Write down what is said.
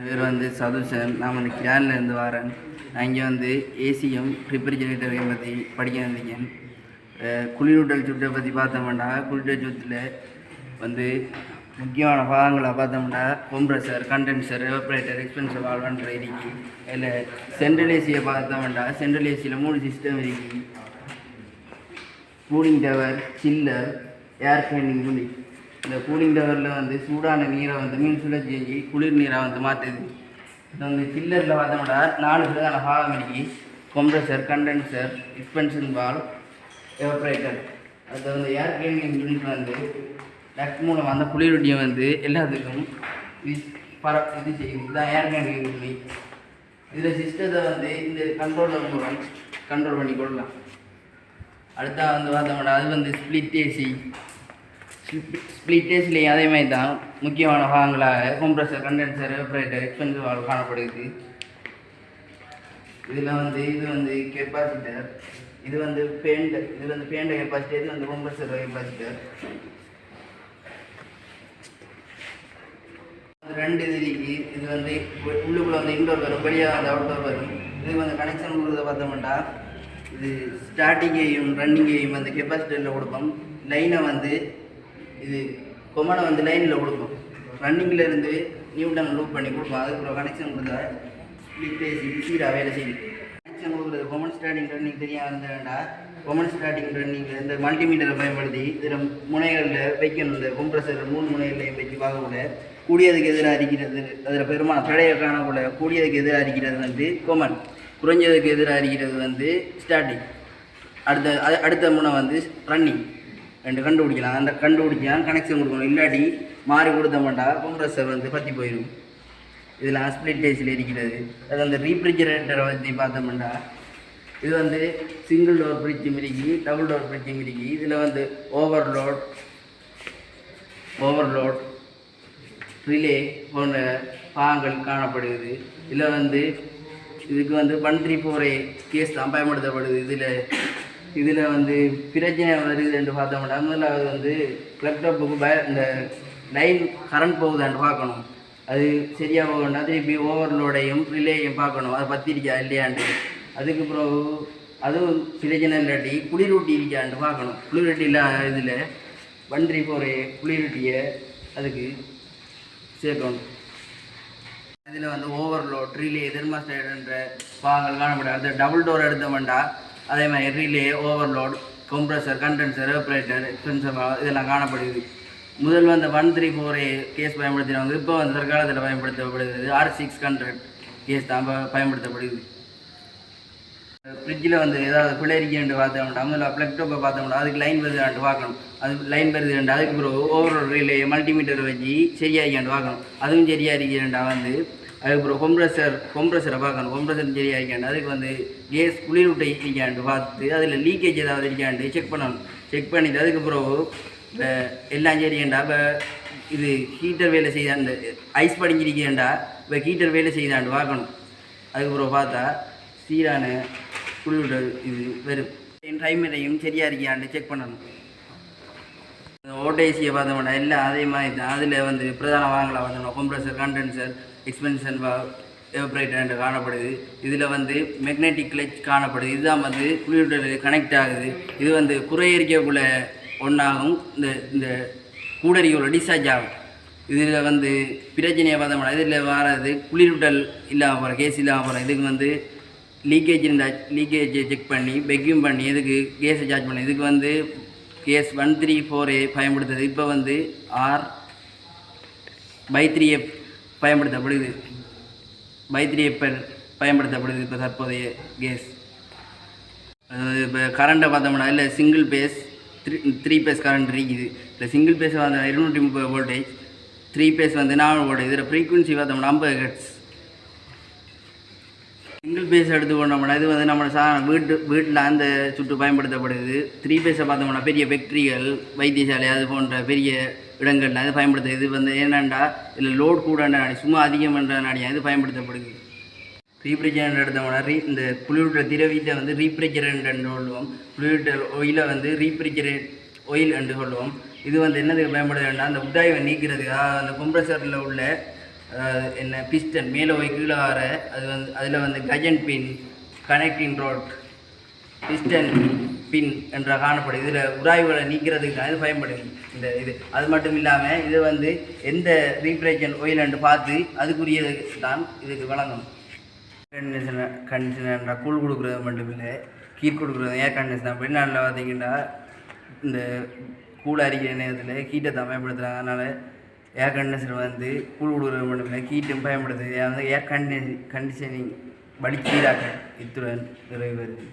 பேர் வந்து சதுசன். நான் வந்து கிரான்லேருந்து வரேன். நான் இங்கே வந்து ஏசியும் ரெஃப்ரிஜரேட்டரையும் பற்றி படிக்க வந்திருக்கேன். குளிரூட்டல் சுற்றை பற்றி பார்த்தோம்னா, குளிரூட்டல் சுற்றில் வந்து முக்கியமான பாகங்களை பார்த்தோம்னா கம்ப்ரஸர், கண்டென்சர், எவாப்ரேட்டர், எக்ஸ்பென்சர் வால்வ்ன்ற இருக்கு. அதில் சென்ட்ரல் ஏசியை பார்த்தோம்னா சென்ட்ரல் ஏசியில் 3 சிஸ்டம் இருக்கு. கூலிங் டவர், சில்லர், ஏர் கிளீனிங் யூனிட். இந்த கூலிங் டவரில் வந்து சூடான நீரை வந்து மீன் சுழற்சி செஞ்சு குளிர் நீரை வந்து மாற்றுது. இது வந்து சில்லரில் பார்த்தோம்னா 4 பிரதான பாகம் இருக்கு. Compressor, condenser, expansion valve, evaporator. அது வந்து ஏர் கிளீனிங் யூனிட் வந்து டக் மூலம் அந்த குளிரூட்டியை வந்து எல்லாத்துக்கும் இது செய்யுது. இதுதான் ஏர் கிளீனிங் யூனிட். இதில் சிஸ்டத்தை வந்து இந்த கண்ட்ரோலர் மூலம் கண்ட்ரோல் பண்ணி கொள்ளலாம். அடுத்தா வந்து பார்த்தோம்னா அது வந்து ஸ்ப்ளிட் ஏசி. ஸ்ப்ளிட் ஏசிலேயும் அதே மாதிரி தான் முக்கியமான பாகங்களாக கம்ப்ரஸர், கண்டென்சர், எவாப்ரேட்டர், எக்ஸ்பென்சர் வால்வ் காணப்படுது. இதில் வந்து இது வந்து கெப்பாசிட்டர், இது வந்து பேண்ட், இது வந்து பேண்ட கெப்பாசிட்டர், இது வந்து கம்ப்ரஸர் கெப்பாசிட்டர். 2 இது இருக்கு. இது வந்து உள்ளுக்குள்ள வந்து இன்டோர் வரும், வெளியாக வந்து அவுட்டோர் வரும். இது வந்து கனெக்ஷன் கொடுக்குறத பார்த்தோம்னா இது ஸ்டார்டிங்கையும் ரன்னிங்கையும் வந்து கெப்பாசிட்டரில் கொடுப்போம். லைனை வந்து இது கொமனை வந்து லைனில் கொடுப்போம். ரன்னிங்கில் இருந்து நியூட்டன் லூப் பண்ணி கொடுப்போம். அதுக்கு கனெக்ஷன் கொடுத்தா ஸ்ப்ளிட் ஏசி சீராக வேலை செய்யும். கனெக்ஷன் கொடுக்குறது கொமன் ஸ்டார்டிங் ரன்னிங் தெரியாமல் இருந்த வேண்டாம். கொமன் ஸ்டார்டிங் ரன்னிங்கில் இந்த மல்டிமீட்டரை பயன்படுத்தி இதில் முனைகளில் வைக்கணும். இந்த கம்ப்ரஸர் 3 முனைகளையும் வச்சு பார்க்கக்கூட கூடியதுக்கு எதிராக இருக்கிறது, அதில் பெருமான தடையை காணக்கூட கூடியதுக்கு எதிராக இருக்கிறது வந்து கொமன், குறைஞ்சதுக்கு எதிராக இருக்கிறது வந்து ஸ்டார்டிங். அடுத்த முனை வந்து ரன்னிங். 2 கண்டுபிடிக்கலாம். அந்த கண்டுபிடிச்சா கனெக்ஷன் கொடுக்கணும். இல்லாட்டி மாறி கொடுத்த மாட்டா கம்ப்ரஸர் வந்து பற்றி போயிடும். இதில் ஸ்ப்ளிட் ஏசியில் இருக்கிறது. அது அந்த ரீஃப்ரிஜரேட்டரை பற்றி பார்த்தோம்னா இது வந்து சிங்கிள் டோர் ஃப்ரிட்ஜும் இருக்கு, டபுள் டோர் ஃப்ரிட்ஜும் இருக்கு. இதில் வந்து ஓவர்லோட், ரிலே போன்ற பாகங்கள் காணப்படுகிறது. இதில் வந்து இதுக்கு வந்து 134A கேஸ் தான் பயன்படுத்தப்படுது. இதில் வந்து பிரச்சனை வருதுன்னு பார்த்தோம்னா முதலாவது வந்து லேப்டாப்புக்கு இந்த லைன் கரண்ட் போகுதான்னு பார்க்கணும். அது சரியாக போகணும்னா திருப்பி ஓவர்லோடையும் ரிலேயும் பார்க்கணும், அது பற்றிருக்கா இல்லையாண்டு. அதுக்கு பிறகு அதுவும் பிரச்சனை இல்லாட்டி குளிரூட்டி இருக்கான்னு பார்க்கணும். குளிரூட்டி இல்லாத இதில் 134A குளிரூட்டியை அதுக்கு சேர்க்கணும். இதில் வந்து ஓவர்லோட், ரிலே, தெர்மாஸ்டேட்ன்ற பாகங்கள் காணப்படும். அது டபுள் டோர் எடுத்தோம்னா அதே மாதிரி relay, overload, compressor, condenser, evaporator, expansion இதெல்லாம் காணப்படுது. முதல் வந்து 134A கேஸ் பயன்படுத்தினவங்க இப்போ வந்து தற்காலத்தில் பயன்படுத்தப்படுகிறது R600 கேஸ் தான் பயன்படுத்தப்படுது. ஃப்ரிட்ஜில் வந்து ஏதாவது பிள்ளை இருக்கேன்ட்டு பார்த்தோம்னா முதல்ல ப்ளக்டோப்பை பார்த்தோம்னா அதுக்கு லைன் வருதுன்ட்டு பார்க்கணும். அது லைன் வருதுன்ட்டு அதுக்கு பிறகு ஓவர்லோட் ரிலே மல்டிமீட்டர் வச்சு சரியாக இருக்கான்ட்டு பார்க்கணும். அதுவும் சரியாக இருக்கிறேன்டா வந்து அதுக்கப்புறம் கம்ப்ரஸரை பார்க்கணும். கம்ப்ரஸர் சரியாக இருக்காண்டு அதுக்கு வந்து கேஸ் குளிரூட்டை இருக்காண்டு பார்த்து அதில் லீக்கேஜ் ஏதாவது இருக்காண்டு செக் பண்ணணும். செக் பண்ணிவிட்டு அதுக்கப்புறம் எல்லாம் சரியாண்டா இப்போ இது ஹீட்டர் வேலை செய்தாண்டு ஐஸ் படிஞ்சிருக்கேன்டா இப்போ ஹீட்டர் வேலை செய்தாண்டு பார்க்கணும். அதுக்கப்புறம் பார்த்தா சீரான குளிரூட்டல் இது வரும். டைமரையும் சரியாக இருக்காண்டு செக் பண்ணணும். ஓட்டேசியை பார்த்தோம்னா எல்லாம் அதே மாதிரி தான். அதில் வந்து பிரதான வாங்கலாம் பார்த்தோம்னா compressor, condenser, expansion valve, evaporator காணப்படுது. இதில் வந்து மேக்னெட்டிக் கிளச் காணப்படுது. இதுதான் வந்து குளிரூட்டலுக்கு கனெக்ட் ஆகுது. இது வந்து குறையரிக்கக்குள்ள ஒன்றாகும். இந்த கூடரியோட டிஸ்சார்ஜ் ஆகும். இதில் வந்து பிரச்சனையை பார்த்தோம்னா இதில் வர்றது குளிரூட்டல் இல்லாமல் போகிற கேஸ் இல்லாமல் போகிற இதுக்கு வந்து லீக்கேஜ் இருந்தால் லீக்கேஜை செக் பண்ணி வெக்யூம் பண்ணி இதுக்கு கேஸை சார்ஜ் பண்ணி இதுக்கு வந்து கேஸ் 134A பயன்படுத்துறது. இப்போ வந்து R/3F பயன்படுத்தப்படுது. 3F பயன்படுத்தப்படுது இப்போ தற்போதைய கேஸ். இப்போ கரண்ட்டை பார்த்தோம்னா இல்லை சிங்கிள் பேஸ் 3 பேஸ் கரண்ட் இருக்குது. இல்லை சிங்கிள் பேஸ் வந்து 230 வோல்டேஜ், 3 பேஸ் வந்து 4 வோல்டேஜ். இதில் ஃப்ரீக்வன்சி பார்த்தோம்னா 50 ஹெர்ட்ஸ். சிங்கிள் பேஸ் எடுத்துக்கொண்டோம்னா இது வந்து நம்ம வீட்டில் அந்த சுற்று பயன்படுத்தப்படுது. 3 பேஸை பார்த்தோம்னா பெரிய ஃபேக்ட்ரிகள், வைத்தியசாலை அது போன்ற பெரிய இடங்கள்ல அது பயன்படுத்துது. இது வந்து என்னென்னா இதில் லோட் கூட நாடி சும்மா அதிகமன்ற நாடியாக இது பயன்படுத்தப்படுது. ரீஃப்ரிஜரண்ட் எடுத்தோம்னா இந்த குளிரூட்டல் திரவியத்தை வந்து ரீஃப்ரிஜரண்ட் என்று சொல்லுவோம். குளிரூட்டல் ஒயிலை வந்து ரீஃப்ரிஜரேட் ஒயில் என்று சொல்லுவோம். இது வந்து என்னதுக்கு பயன்படுதுன்னா அந்த உட்டாய்வை நீக்கிறதுக்கு, அந்த கம்ப்ரஸரில் உள்ள என்ன பிஸ்டன் மேலே போய் கீழே வர அது வந்து அதில் வந்து கஜன் பின் கனெக்டிங் ரோட் பிஸ்டன் பின் என்ற காணப்படும். இதில் உராய்வுகளை நீக்கிறதுக்கு தான் இது பயன்படுது இந்த இது. அது மட்டும் இல்லாமல் இது வந்து எந்த ரீப்ரேஷன் ஆயில் பார்த்து அதுக்குரியது தான் இதுக்கு வழங்கணும். கண்டிஷனர் கூழ் கொடுக்குறது மட்டும் இல்லை, கீட் கொடுக்குறது ஏர் கண்டிஷனர். வெளிநாட்டில் பார்த்தீங்கன்னா இந்த கூழ் அரிக்கிற நேரத்தில் கீட்டை தான் பயன்படுத்துகிறாங்க. அதனால் ஏர் கண்டிஷனர் வந்து கூழ் கொடுக்குறது மட்டும் இல்லை, கீட்டும் பயன்படுத்துது. ஏர் கண்டிஷனிங் வடிச்சீராக இத்துடன் நிறைவேறுது.